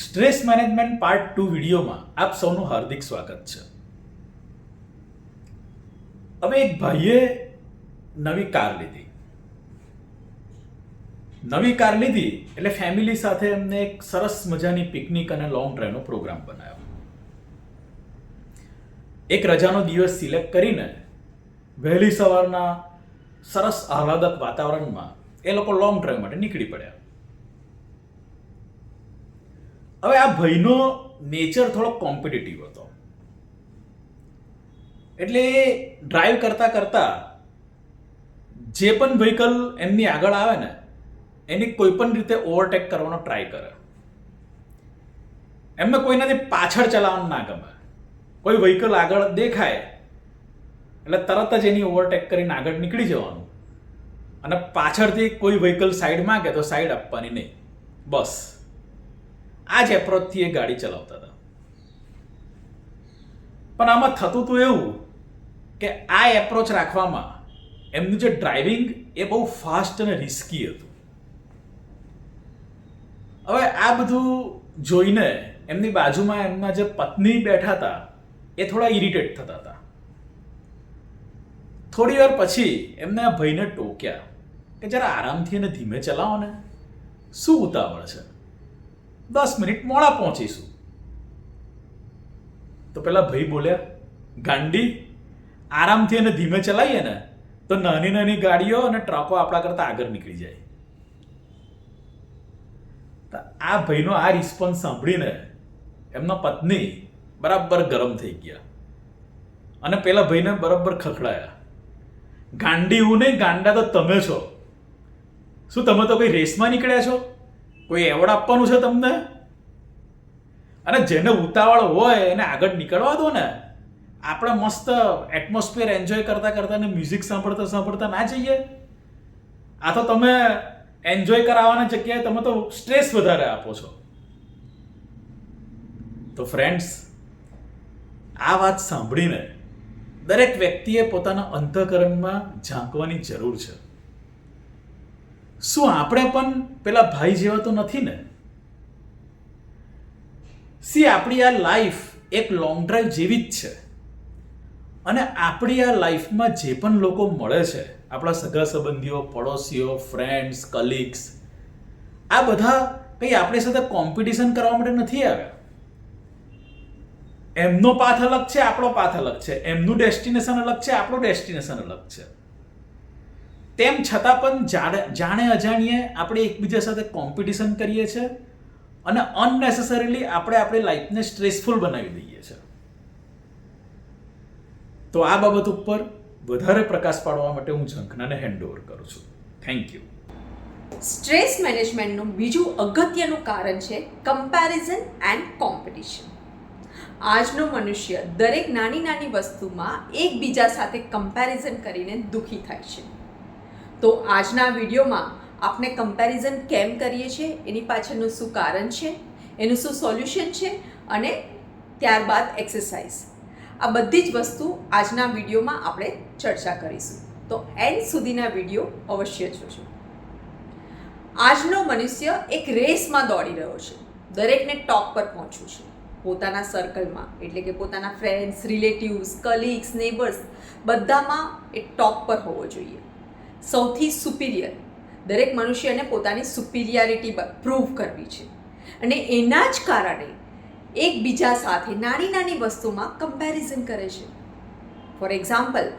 Stress management part 2 વિડીયોમાં આપ સૌનું હાર્દિક સ્વાગત છે. હવે એક ભાઈએ નવી કાર લીધી એટલે ફેમિલી સાથે એમને એક સરસ મજાની પિકનિક અને લોંગ ડ્રાઈવનો પ્રોગ્રામ બનાવ્યો. એક રજાનો દિવસ સિલેક્ટ કરીને વહેલી સવારના સરસ આહલાદક વાતાવરણમાં એ લોકો લોંગ ડ્રાઈવ માટે નીકળી પડ્યા. હવે આ ભાઈનો નેચર થોડો કોમ્પિટિટિવ હતો, એટલે ડ્રાઈવ કરતા કરતા જે પણ વ્હીકલ એમની આગળ આવે ને એની કોઈ પણ રીતે ઓવરટેક કરવાનો ટ્રાય કરે. એમને કોઈનાથી પાછળ ચલાવવાનું ના ગમે. કોઈ વ્હીકલ આગળ દેખાય એટલે તરત જ એની ઓવરટેક કરીને આગળ નીકળી જવાનું, અને પાછળથી કોઈ વ્હીકલ સાઈડ માંગે તો સાઈડ આપવાની નહીં. બસ આ જ એપ્રોચથી એ ગાડી ચલાવતા હતા. પણ આમાં થતું હતું એવું કે આ એપ્રોચ રાખવામાં એમનું જે ડ્રાઇવિંગ એ બહુ ફાસ્ટ અને રિસ્કી હતું. હવે આ બધું જોઈને એમની બાજુમાં એમના જે પત્ની બેઠા હતા એ થોડા ઇરિટેટ થતા હતા. થોડી વાર પછી એમને આ ભાઈને ટોક્યા કે જરા આરામથી અને ધીમે ચલાવો ને, શું ઉતાવળ છે, 10 મિનિટ મોડા પહોંચીશું. તો પેલા ભાઈ બોલ્યા, ગાંડી, આરામથી અને ધીમે ચલાવીએ ને તો નાની નાની ગાડીઓ અને ટ્રકો આપણા કરતા આગળ નીકળી જાય. તો આ ભાઈનો આ રિસ્પોન્સ સાંભળીને એમના પત્ની બરાબર ગરમ થઈ ગયા અને પેલા ભાઈને બરાબર ખખડાયા. ગાંડી હું નહીં, ગાંડા તો તમે છો. શું તમે તો કોઈ રેસમાં નીકળ્યા છો? કોઈ એવોર્ડ આપવાનું છે તમને? અને જેને ઉતાવળ હોય એને આગળ નીકળવા દો ને. આપણે મસ્ત એટમોસ્ફિયર એન્જોય કરતા કરતા ને મ્યુઝિક સાંભળતા સાંભળતા ના જઈએ? આ તો તમે એન્જોય કરાવવાના જગ્યાએ તમે તો સ્ટ્રેસ વધારે આપો છો. તો ફ્રેન્ડ્સ, આ વાત સાંભળીને દરેક વ્યક્તિએ પોતાના અંતઃકરણમાં ઝાંકવાની જરૂર છે. શું આપણે પણ પેલા ભાઈ જેવા તો નથી ને? આપણી આ લાઈફ એક લોંગ ડ્રાઈવ જેવી જ છે, અને આપણી આ લાઈફમાં જે પણ લોકો મળે છે, આપણા સગા સંબંધીઓ, પડોશીઓ, ફ્રેન્ડ્સ, કલીગ્સ, આ બધા કંઈ આપણી સાથે કોમ્પિટિશન કરવા માટે નથી આવ્યા. એમનો પાથ અલગ છે, આપણો પાથ અલગ છે. એમનું ડેસ્ટિનેશન અલગ છે, આપણું ડેસ્ટિનેશન અલગ છે. તેમ છતાં પણ જાણે અજાણીએ આપણે એકબીજા સાથે કોમ્પિટિશન કરીએ છીએ અને અનનેસેસરીલી આપણે આપણી લાઈફને સ્ટ્રેસફુલ બનાવી દઈએ છીએ. તો આ બાબત ઉપર વધારે પ્રકાશ પાડવા માટે હું ઝંખનાને હેન્ડઓવર કરું છું. Thank you. સ્ટ્રેસ મેનેજમેન્ટનું બીજું અગત્યનું કારણ છે કમ્પેરિઝન એન્ડ કોમ્પિટિશન. આજનો મનુષ્ય દરેક નાની નાની વસ્તુમાં એકબીજા સાથે કમ્પેરિઝન કરીને દુઃખી થાય છે. તો આજના વિડીયોમાં આપણે કમ્પેરિઝન કેમ કરીએ છીએ, એની પાછળનું શું કારણ છે, એનું શું સોલ્યુશન છે, અને ત્યારબાદ એક્સરસાઇઝ, આ બધી જ વસ્તુ આજના વિડીયોમાં આપણે ચર્ચા કરીશું. તો એન્ડ સુધીના વિડીયો અવશ્ય જોજો. આજનો મનુષ્ય એક રેસમાં દોડી રહ્યો છે. દરેકને ટોપ પર પહોંચવું છે. પોતાના સર્કલમાં, એટલે કે પોતાના ફ્રેન્ડ્સ, રિલેટિવ્સ, કલીગ્સ, નેબર્સ, બધામાં એ ટોપ પર હોવો જોઈએ. સૌથી સુપિરિયર, દરેક મનુષ્યને પોતાની સુપિરિયરિટી પ્રૂવ કરવી છે, અને એના જ કારણે એકબીજા સાથે નાની નાની વસ્તુમાં કમ્પેરિઝન કરે છે. ફોર એક્ઝામ્પલ,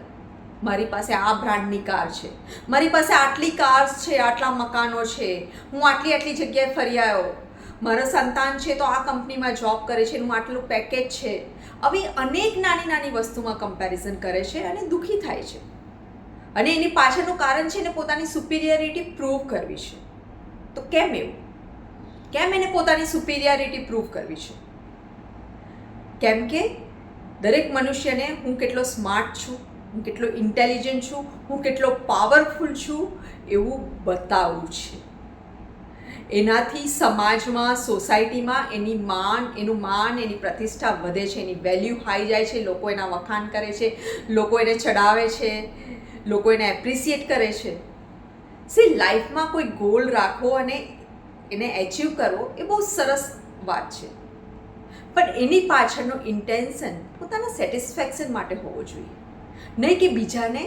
મારી પાસે આ બ્રાન્ડની કાર છે, મારી પાસે આટલી કાર્સ છે, આટલા મકાનો છે, હું આટલી આટલી જગ્યાએ ફરી આવ્યો, મારો સંતાન છે તો આ કંપનીમાં જોબ કરે છે, હું આટલું પેકેજ છે. આવી અનેક નાની નાની વસ્તુમાં કમ્પેરિઝન કરે છે અને દુઃખી થાય છે. અને એની પાછળનું કારણ છે એને પોતાની સુપિરિયરિટી પ્રૂવ કરવી છે. તો કેમ એવું? કેમ એને પોતાની સુપિરિયરિટી પ્રૂવ કરવી છે? કેમ કે દરેક મનુષ્યને હું કેટલો સ્માર્ટ છું, હું કેટલો ઇન્ટેલિજન્ટ છું, હું કેટલો પાવરફુલ છું એવું બતાવવું છે. એનાથી સમાજમાં, સોસાયટીમાં એનું માન, એની પ્રતિષ્ઠા વધે છે, એની વેલ્યુ હાઈ જાય છે. લોકો એના વખાણ કરે છે, લોકો એને ચડાવે છે, લોકો એને એપ્રિસિએટ કરે છે. લાઈફમાં કોઈ ગોલ રાખવો અને એને એચીવ કરવો એ બહુ સરસ વાત છે, પણ એની પાછળનું ઇન્ટેન્શન પોતાના સેટિસ્ફેક્શન માટે હોવો જોઈએ, નહીં કે બીજાને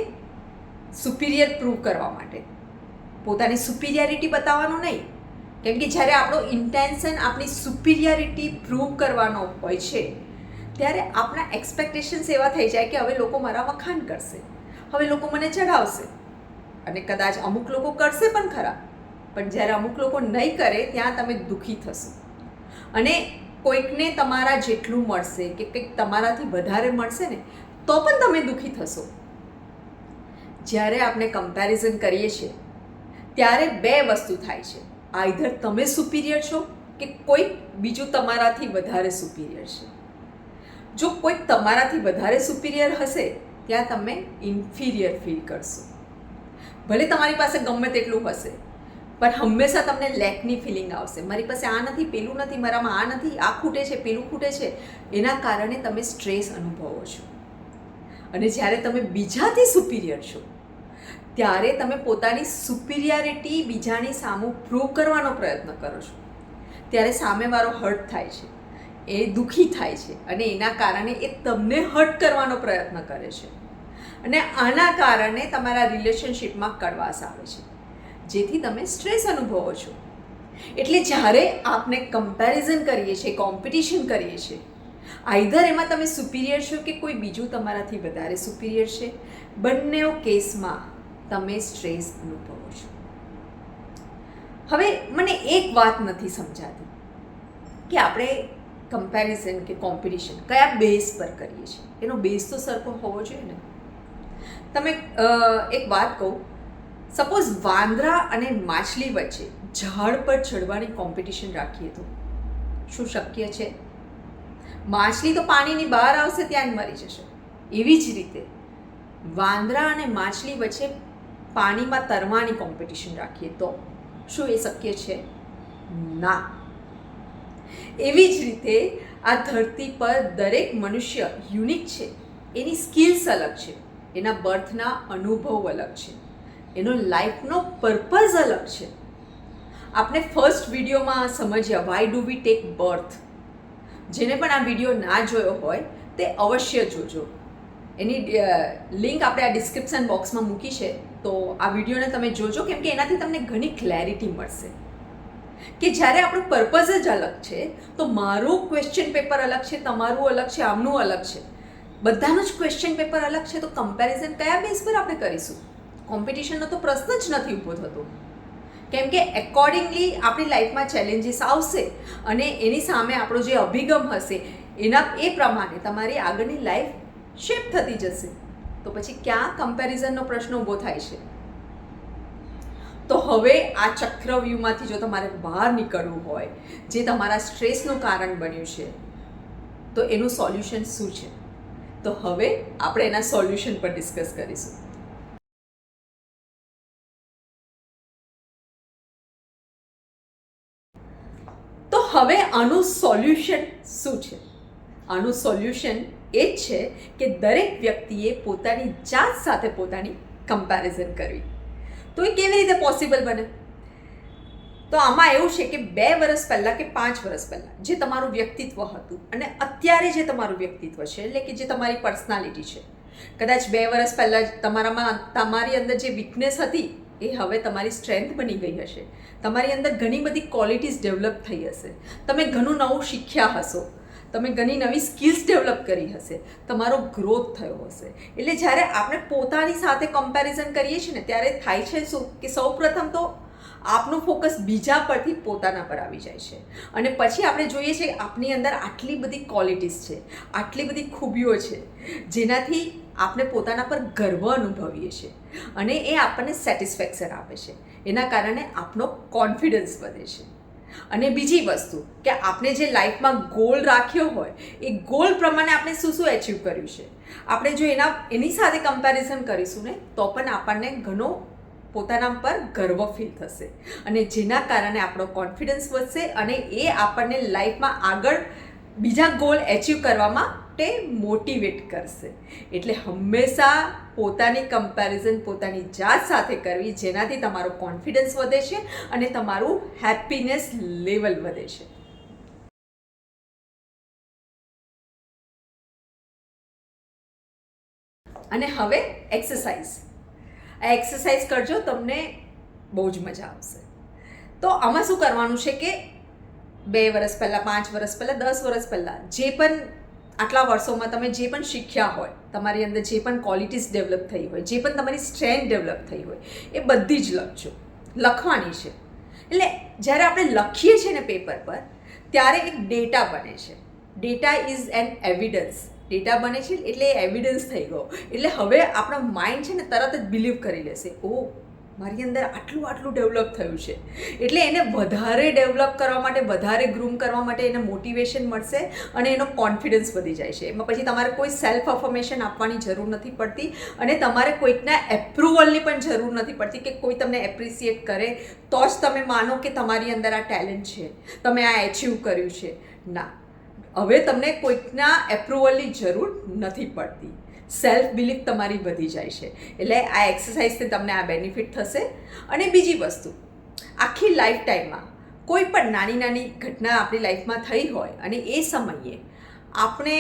સુપિરિયર પ્રૂવ કરવા માટે, પોતાની સુપિરિયરિટી બતાવવાનું નહીં. કેમ કે જ્યારે આપણો ઇન્ટેન્શન આપણી સુપિરિયરિટી પ્રૂવ કરવાનો હોય છે ત્યારે આપણા એક્સપેક્ટેશન્સ એવા થઈ જાય કે હવે લોકો મારા વખાણ કરશે, હવે લોકો મને ચઢાવશે, અને કદાચ અમુક લોકો કરશે પણ ખરા, પણ જ્યારે અમુક લોકો નહીં કરે ત્યાં તમે દુઃખી થશો. અને કોઈકને તમારા જેટલું મળશે કે કંઈક તમારાથી વધારે મળશે ને તો પણ તમે દુઃખી થશો. જ્યારે આપણે કમ્પેરિઝન કરીએ છીએ ત્યારે બે વસ્તુ થાય છે, આઈધર તમે સુપિરિયર છો કે કોઈક બીજું તમારાથી વધારે સુપિરિયર છે. જો કોઈક તમારાથી વધારે સુપિરિયર હશે ત્યાં તમે ઇન્ફિરિયર ફીલ કરશો. ભલે તમારી પાસે ગમે તેટલું હશે પણ હંમેશા તમને લેકની ફિલિંગ આવશે, મારી પાસે આ નથી, પેલું નથી, મારામાં આ નથી, આ ખૂટે છે, પેલું ખૂટે છે. એના કારણે તમે સ્ટ્રેસ અનુભવો છો. અને જ્યારે તમે બીજાથી સુપિરિયર છો ત્યારે તમે પોતાની સુપિરિયરિટી બીજાની સામું પ્રૂવ કરવાનો પ્રયત્ન કરો છો, ત્યારે સામેવાળો હર્ટ થાય છે, એ દુઃખી થાય છે, અને એના કારણે એ તમને હર્ટ કરવાનો પ્રયત્ન કરે છે. અને આના કારણે તમારા રિલેશનશિપમાં કડવાશ આવે છે, જેથી તમે સ્ટ્રેસ અનુભવો છો. એટલે જ્યારે આપણે કમ્પેરિઝન કરીએ છીએ, કોમ્પિટિશન કરીએ છીએ, આઈધર એમાં તમે સુપિરિયર છો કે કોઈ બીજું તમારાથી વધારે સુપિરિયર છે, બંને કેસમાં તમે સ્ટ્રેસ અનુભવો છો. હવે મને એક વાત નથી સમજાતી કે આપણે કમ્પેરિઝન કે કોમ્પિટિશન કયા બેઝ પર કરીએ છીએ. એનો બેઝ તો સરખો હોવો જોઈએ ને. તમે એક વાત કહું, સપોઝ વાંદરા અને માછલી વચ્ચે ઝાડ પર ચડવાની કોમ્પિટિશન રાખીએ તો શું શક્ય છે? માછલી તો પાણીની બહાર આવશે ત્યાં જ મરી જશે. એવી જ રીતે વાંદરા અને માછલી વચ્ચે પાણીમાં તરવાની કોમ્પિટિશન રાખીએ તો શું એ શક્ય છે? ના. એવી જ રીતે આ ધરતી પર દરેક મનુષ્ય યુનિક છે, એની સ્કિલ્સ અલગ છે, એના બર્થના અનુભવ અલગ છે, એનો લાઈફનો પર્પઝ અલગ છે. આપણે ફર્સ્ટ વિડીયોમાં સમજ્યા why do we take birth. જેને પણ આ વિડીયો ના જોયો હોય તે અવશ્ય જોજો. એની લિંક આપણે આ ડિસ્ક્રિપ્શન બોક્સમાં મૂકી છે, તો આ વિડીયોને તમે જોજો, કેમ કે એનાથી તમને ઘણી ક્લેરિટી મળશે કે જ્યારે આપણું પર્પઝ જ અલગ છે તો મારું ક્વેશ્ચન પેપર અલગ છે, તમારું અલગ છે, આમનું અલગ છે, બધાનું જ ક્વેશ્ચન પેપર અલગ છે, તો કમ્પેરિઝન કયા બેઝ પર આપણે કરીશું? કોમ્પિટિશનનો તો પ્રશ્ન જ નથી ઊભો થતો. કેમ કે એકોર્ડિંગલી આપણી લાઈફમાં ચેલેન્જીસ આવશે અને એની સામે આપણો જે અભિગમ હશે એના એ પ્રમાણે તમારી આગળની લાઈફ શેપ થતી જશે. તો પછી ક્યાં કમ્પેરિઝનનો પ્રશ્ન ઊભો થાય છે? તો હવે આ ચક્રવ્યૂહમાંથી જો તમારે બહાર નીકળવું હોય, જે તમારા સ્ટ્રેસનું કારણ બન્યું છે, તો એનું સોલ્યુશન શું છે? તો હવે આપણે એના સોલ્યુશન પર ડિસ્કસ કરીશું. તો હવે આનું સોલ્યુશન શું છે? આનું સોલ્યુશન એ જ છે કે દરેક વ્યક્તિએ પોતાની જાત સાથે પોતાની કમ્પેરિઝન કરવી. તો એ કેવી રીતે પોસિબલ બને? તો આમાં એવું છે કે 2 વર્ષ પહેલાં કે 5 વર્ષ પહેલાં જે તમારું વ્યક્તિત્વ હતું અને અત્યારે જે તમારું વ્યક્તિત્વ છે, એટલે કે જે તમારી પર્સનાલિટી છે, કદાચ 2 વર્ષ પહેલાં તમારી અંદર જે વીકનેસ હતી એ હવે તમારી સ્ટ્રેન્થ બની ગઈ હશે. તમારી અંદર ઘણી બધી ક્વોલિટીઝ ડેવલપ થઈ હશે, તમે ઘણું નવું શીખ્યા હશો, તમે ઘણી નવી સ્કિલ્સ ડેવલપ કરી હશે, તમારો ગ્રોથ થયો હશે. એટલે જ્યારે આપણે પોતાની સાથે કમ્પેરિઝન કરીએ છીએ ને ત્યારે થાય છે શું કે સૌપ્રથમ તો આપનું ફોકસ બીજા પરથી પોતાના પર આવી જાય છે, અને પછી આપણે જોઈએ છીએ કે આપણી અંદર આટલી બધી ક્વોલિટીઝ છે, આટલી બધી ખૂબીઓ છે, જેનાથી આપણે પોતાના પર ગર્વ અનુભવીએ છીએ અને એ આપણને સેટિસ્ફેક્શન આપે છે. એના કારણે આપણો કોન્ફિડન્સ વધે છે. અને બીજી વસ્તુ કે આપણે જે લાઈફમાં ગોલ રાખ્યો હોય એ ગોલ પ્રમાણે આપણે શું શું એચીવ કર્યું છે, આપણે જો એની સાથે કમ્પેરિઝન કરીશું ને તો પણ આપણને ઘણો પોતાના પર ગર્વ ફીલ થશે, અને જેના કારણે આપણો કોન્ફિડન્સ વધશે અને એ આપણને લાઈફમાં આગળ બીજા ગોલ એચીવ કરવામાં તે મોટિવેટ કરશે. એટલે હંમેશા પોતાની કમ્પેરિઝન પોતાની જાત સાથે કરવી, જેનાથી તમારો કોન્ફિડન્સ વધે છે અને તમારું હેપીનેસ લેવલ વધે છે. અને હવે એક્સરસાઇઝ. આ એક્સરસાઇઝ કરજો, તમને બહુ જ મજા આવશે. તો આમાં શું કરવાનું છે કે 2 વર્ષ પહેલાં, 5 વર્ષ પહેલાં, 10 વર્ષ પહેલાં જે પણ આટલા વર્ષોમાં તમે જે પણ શીખ્યા હોય, તમારી અંદર જે પણ ક્વોલિટીઝ ડેવલપ થઈ હોય, જે પણ તમારી સ્ટ્રેન્થ ડેવલપ થઈ હોય, એ બધી જ લખજો. લખવાની છે. એટલે જ્યારે આપણે લખીએ છીએ ને પેપર પર, ત્યારે એક ડેટા બને છે. Data is an evidence. Data બને છે એટલે એ એવિડન્સ થઈ ગયો. એટલે હવે આપણો માઇન્ડ છે ને તરત જ બિલીવ કરી લેશે, ઓ મારી અંદર આટલું ડેવલપ થયું છે. એટલે એને વધારે ડેવલપ કરવા માટે, વધારે ગ્રૂમ કરવા માટે એને મોટિવેશન મળશે અને એનો કોન્ફિડન્સ વધી જાય છે. એમાં પછી તમારે કોઈ સેલ્ફ અફર્મેશન આપવાની જરૂર નથી પડતી અને તમારે કોઈકના એપ્રુવલની પણ જરૂર નથી પડતી કે કોઈ તમને એપ્રિસિએટ કરે તો જ તમે માનો કે તમારી અંદર આ ટેલેન્ટ છે, તમે આ એચીવ કર્યું છે. ના, હવે તમને કોઈકના એપ્રુવલની જરૂર નથી પડતી. સેલ્ફ બિલીફ તમારી વધી જાય છે. એટલે આ એક્સરસાઇઝથી તમને આ બેનિફિટ થશે. અને બીજી વસ્તુ, આખી લાઈફ ટાઈમમાં કોઈ પણ નાની નાની ઘટના આપણી લાઈફમાં થઈ હોય અને એ સમયે આપણે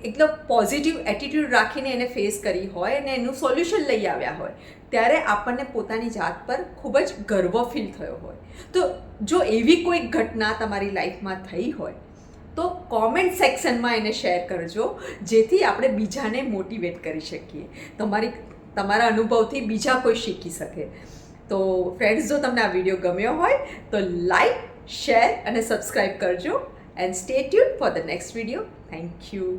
એકદમ પોઝિટિવ એટીટ્યૂડ રાખીને એને ફેસ કરી હોય અને એનું સોલ્યુશન લઈ આવ્યા હોય, ત્યારે આપણને પોતાની જાત પર ખૂબ જ ગર્વ ફીલ થયો હોય. તો જો એવી કોઈ ઘટના તમારી લાઈફમાં થઈ હોય તો કોમેન્ટ સેક્શનમાં એને શેર કરજો, જેથી આપણે બીજાને મોટિવેટ કરી શકીએ. તમારા અનુભવથી બીજા કોઈ શીખી શકે. તો ફ્રેન્ડ્સ, જો તમને આ વિડીયો ગમ્યો હોય તો લાઈક, શેર અને સબસ્ક્રાઈબ કરજો. And stay tune for the next video. Thank you.